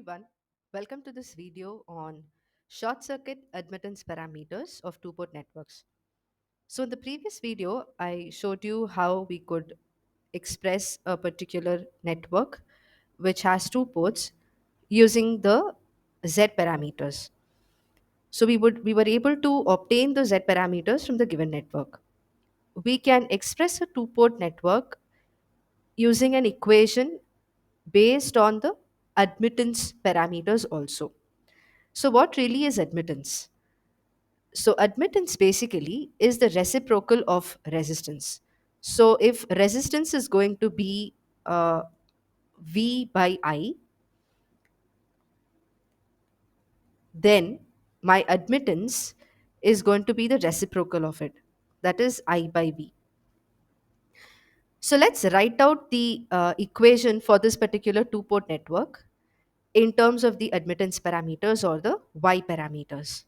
everyone, welcome to this video on short circuit admittance parameters of two-port networks. So in the previous video, I showed you how we could express a particular network which has two ports using the Z parameters. So we were able to obtain the Z parameters from the given network. We can express a two-port network using an equation based on the admittance parameters also. So, what really is admittance? So, admittance basically is the reciprocal of resistance. So, if resistance is going to be V by I, then my admittance is going to be the reciprocal of it. That is I by V. So, let's write out the equation for this particular two port network in terms of the admittance parameters or the Y parameters.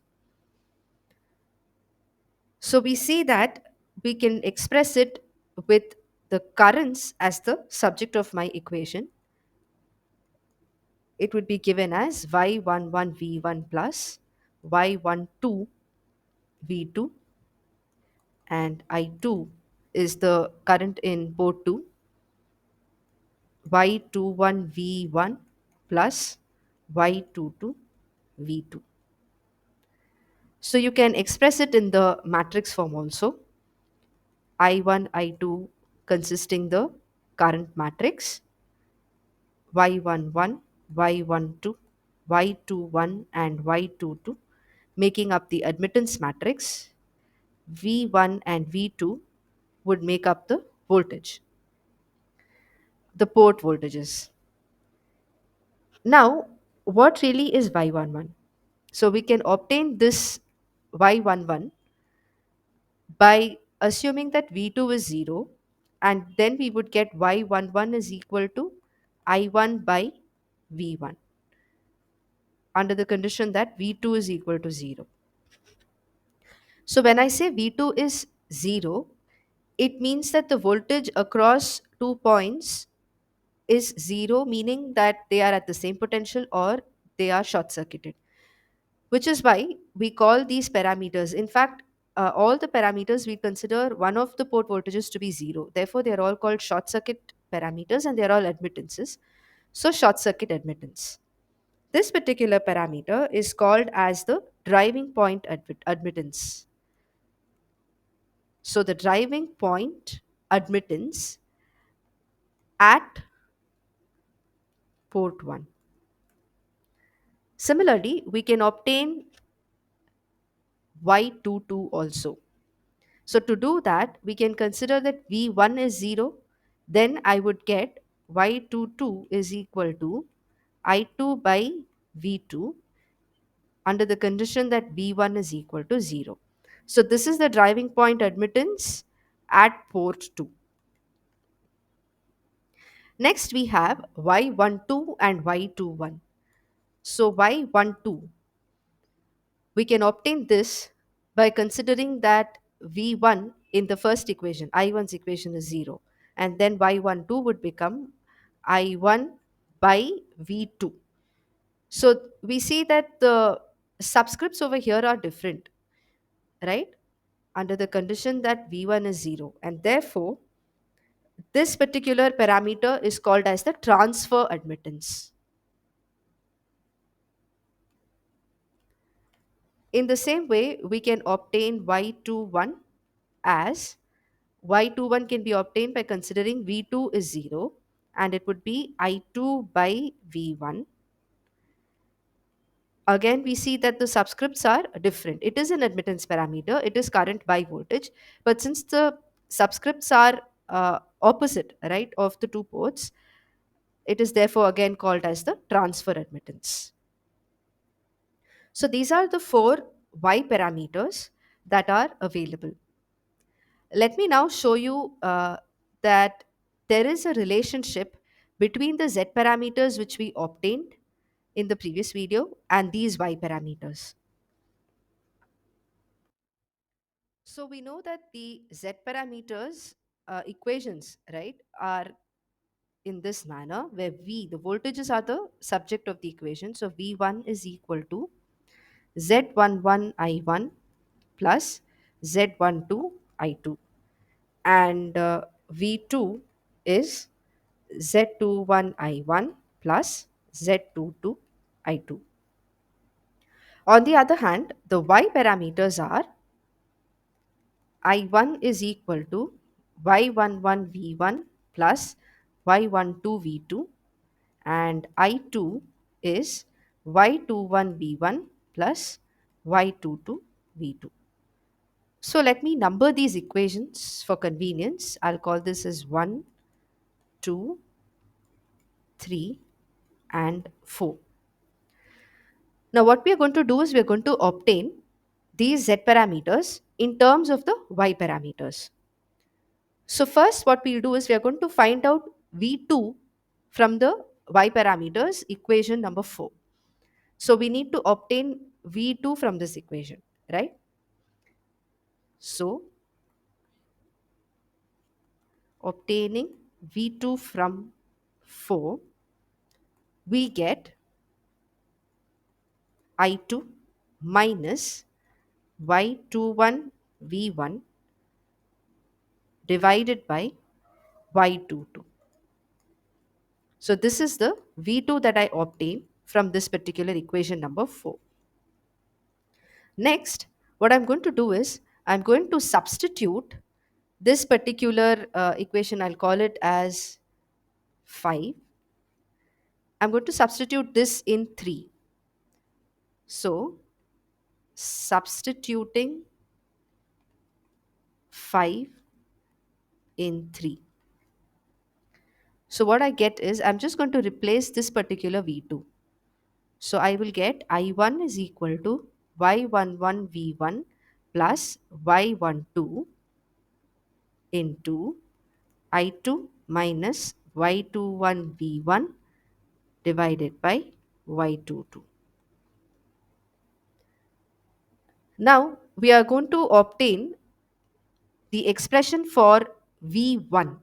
So we see that we can express it with the currents as the subject of my equation. It would be given as y11 v1 plus y12 v2, and I2 is the current in port 2, y21 v1 plus y22 v2. So you can express it in the matrix form also. I1, I2 consisting the current matrix, y11, y12, y21, and y22, making up the admittance matrix. V1 and V2 would make up the voltage, the port voltages. Now, what really is y11? So we can obtain this y11 by assuming that V2 is 0, and then we would get y11 is equal to I1 by V1 under the condition that V2 is equal to 0. So when I say V2 is 0, it means that the voltage across 2 points is 0, meaning that they are at the same potential or they are short circuited, which is why we call these parameters. In fact, all the parameters we consider one of the port voltages to be 0. Therefore, they are all called short circuit parameters and they are all admittances. So, short circuit admittance. This particular parameter is called as the driving point admittance. So, the driving point admittance at port 1. Similarly, we can obtain Y22 also. So to do that, we can consider that V1 is 0. Then I would get Y22 is equal to I2 by V2 under the condition that V1 is equal to 0. So this is the driving point admittance at port 2. Next we have Y12 and Y21. So Y12, we can obtain this by considering that V1 in the first equation, I1's equation is 0, and then Y12 would become I1 by V2. So we see that the subscripts over here are different, right? Under the condition that V1 is 0, and therefore this particular parameter is called as the transfer admittance. In the same way, we can obtain Y21 as Y21 can be obtained by considering V2 is 0, and it would be I2 by V1. Again, we see that the subscripts are different. It is an admittance parameter, it is current by voltage, but since the subscripts are opposite, right, of the two ports, it is therefore again called as the transfer admittance. So these are the four Y parameters that are available. Let me now show you that there is a relationship between the Z parameters which we obtained in the previous video and these Y parameters. So we know that the Z parameters equations, right, are in this manner where the voltages are the subject of the equation. So V1 is equal to Z11 I1 plus Z12 I2, and V2 is Z21 I1 plus Z22 I2. On the other hand, the Y parameters are I1 is equal to Y11 V1 plus Y12 V2, and I2 is Y21 V1 plus Y22 V2. So let me number these equations for convenience. I'll call this as 1, 2, 3, and 4. Now what we are going to do is we are going to obtain these Z parameters in terms of the Y parameters. So first what we'll do is we are going to find out V2 from the Y parameters equation number 4. So we need to obtain V2 from this equation, right? So obtaining V2 from 4, we get I2 minus Y21 V1 divided by Y22. So this is the V2 that I obtain from this particular equation number 4. Next, what I'm going to do is I'm going to substitute this particular equation, I'll call it as 5. I'm going to substitute this in 3. So, substituting 5 in 3. So, what I get is I'm just going to replace this particular V2. So, I will get I1 is equal to Y11 V1 plus Y12 into I2 minus Y21 V1 divided by Y22. Now we are going to obtain the expression for V1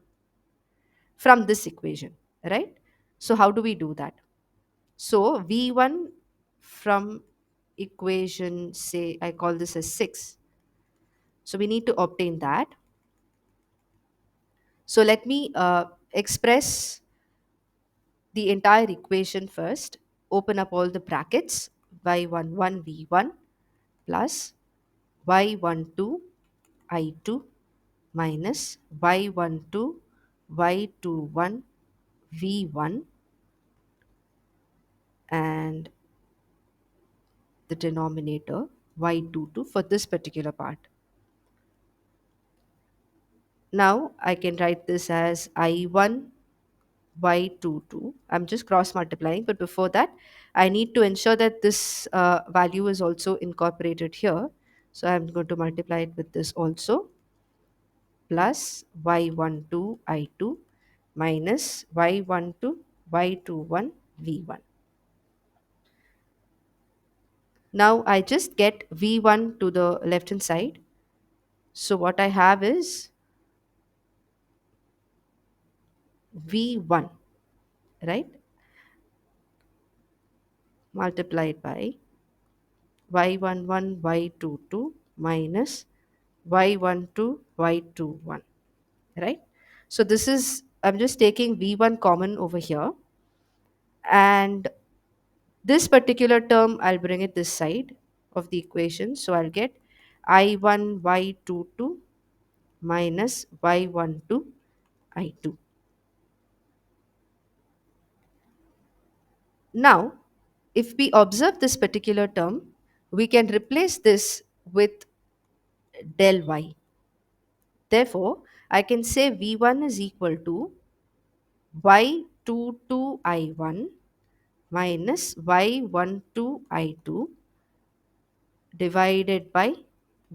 from this equation, right? So how do we do that? So V1 from equation, say I call this as 6. So we need to obtain that. So let me express the entire equation first. Open up all the brackets. Y11 V1 plus Y12 I2 minus Y12 Y21 V1, and the denominator Y22 for this particular part. Now I can write this as I1 Y22. I'm just cross multiplying, but before that I need to ensure that this value is also incorporated here. So I'm going to multiply it with this also, plus Y12 I2 minus Y12 Y21 V1. Now I just get V1 to the left hand side. So what I have is V1, right? Multiplied by Y11 Y22 minus Y12 Y21, right? So this is, I'm just taking V1 common over here, and this particular term I'll bring it this side of the equation. So I'll get I1 Y22 minus Y12 I2. Now, if we observe this particular term, we can replace this with del y. Therefore, I can say V1 is equal to Y22 I1 minus Y12 I2 divided by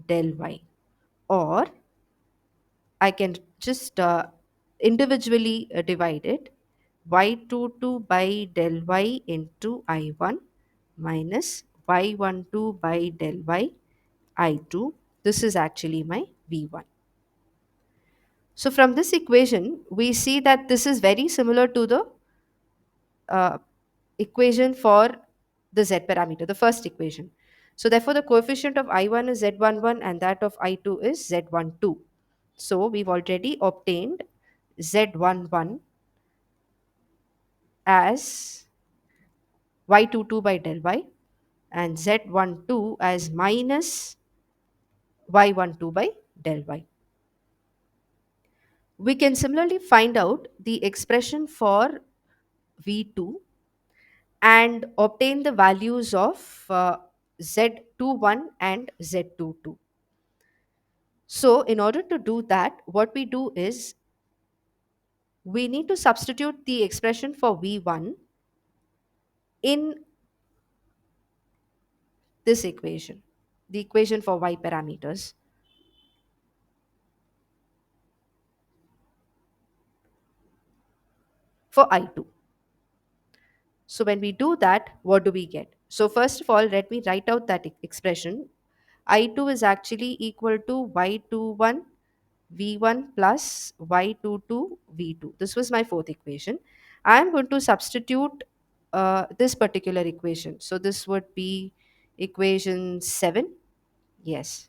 del y. Or I can just individually divide it, y22 by del y into I1 minus y12 by del y I2. This is actually my V1. So from this equation, we see that this is very similar to the uh, equation for the z parameter, the first equation. So therefore, the coefficient of I1 is Z11 and that of I2 is Z12. So we've already obtained Z11 as Y22 by del Y and Z12 as minus Y12 by del Y. We can similarly find out the expression for V2 and obtain the values of Z21 and Z22. So, in order to do that, what we do is we need to substitute the expression for V1 in this equation, the equation for Y parameters for I2. So, when we do that, what do we get? So, first of all, let me write out that expression. I2 is actually equal to Y21 V1 plus Y22 V2. This was my fourth equation. I am going to substitute this particular equation. So this would be equation 7. Yes.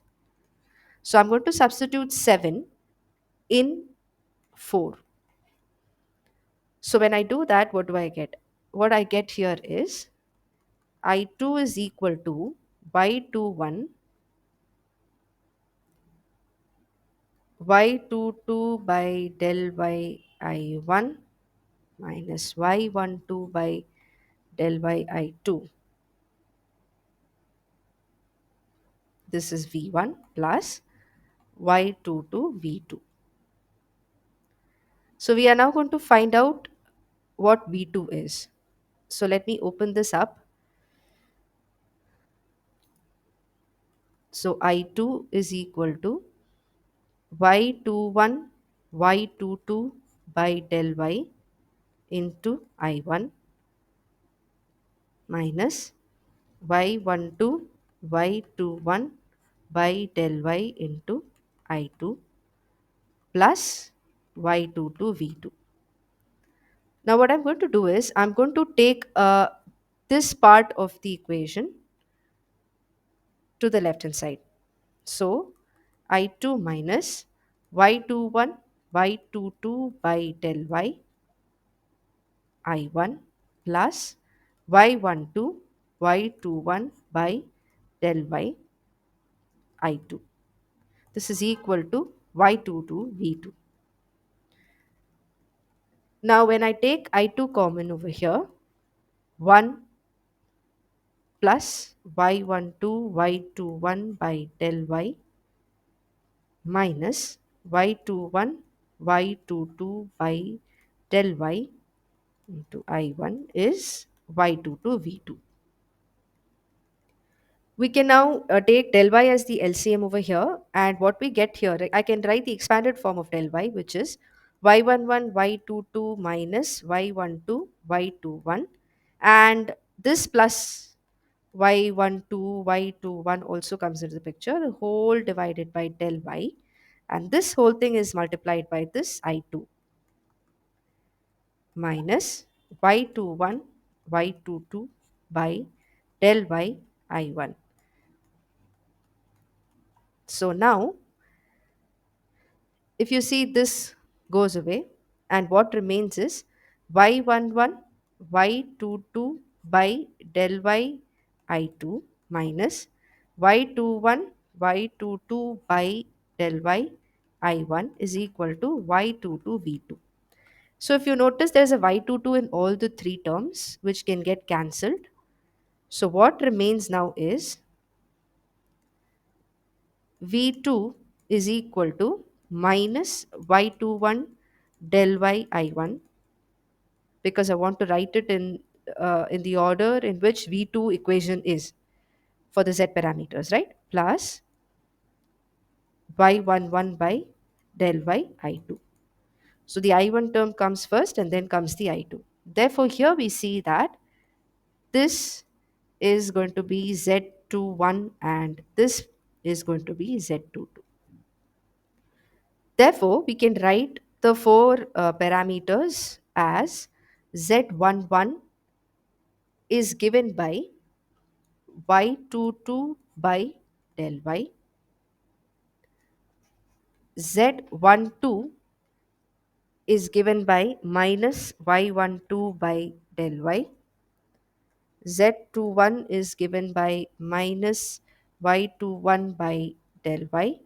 So I'm going to substitute 7 in 4. So when I do that, what do I get? What I get here is I2 is equal to Y21 Y22 by del y I1 minus Y12 by del y I2. This is V1 plus Y22 V2. So we are now going to find out what V2 is. So let me open this up. So I2 is equal to Y21 Y22 by del Y into I1 minus Y12 Y21 by del Y into I2 plus Y22 V2. Now what I'm going to do is I'm going to take this part of the equation to the left hand side. So I2 minus Y21 Y22 by del Y I1 plus Y12 Y21 by del Y I2. This is equal to Y22 V2. Now when I take I2 common over here, 1 plus Y12 Y21 by del Y minus Y21 Y22 by del Y into I1 is Y22 V2. We can now take del Y as the LCM over here, and what we get here, I can write the expanded form of del Y, which is Y11 Y22 minus Y12 Y21, and this plus Y12 Y21 also comes into the picture, the whole divided by del Y, and this whole thing is multiplied by this I2 minus Y21 Y22 by del Y I1. So now if you see, this goes away, and what remains is Y11 Y22 by del Y I2 minus Y21 Y22 by del Y I1 is equal to Y22 V2. So if you notice, there's a Y22 in all the three terms which can get cancelled. So what remains now is V2 is equal to minus Y21 del Y I1, because I want to write it in the order in which V2 equation is for the Z parameters, right? Plus Y11 by del Y I2. So the I1 term comes first and then comes the I2. Therefore, here we see that this is going to be Z21 and this is going to be Z22. Therefore, we can write the four parameters as Z11 is given by Y22 by del Y, Z12 is given by minus Y12 by del Y, Z21 is given by minus Y21 by del Y,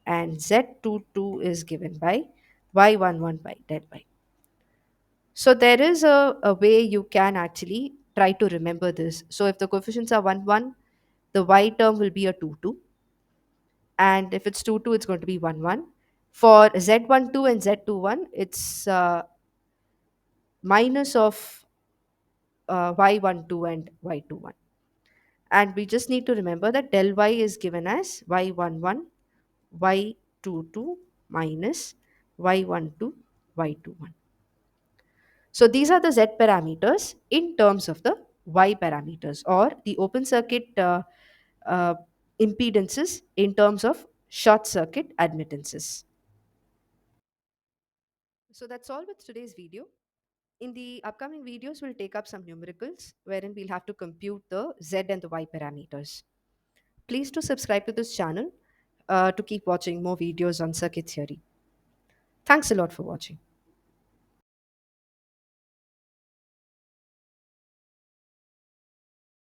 and Z22 is given by Y11 by del Y. So there is a way you can actually try to remember this. So if the coefficients are 1, 1, the Y term will be a 2, 2. And if it's 2, 2, it's going to be 1, 1. For Z12 and Z21, it's minus of Y12 and Y21. And we just need to remember that del Y is given as Y11, Y22 minus Y12, Y21. So these are the Z parameters in terms of the Y parameters, or the open circuit uh, impedances in terms of short circuit admittances. So that's all with today's video. In the upcoming videos, we'll take up some numericals wherein we'll have to compute the Z and the Y parameters. Please do subscribe to this channel to keep watching more videos on circuit theory. Thanks a lot for watching.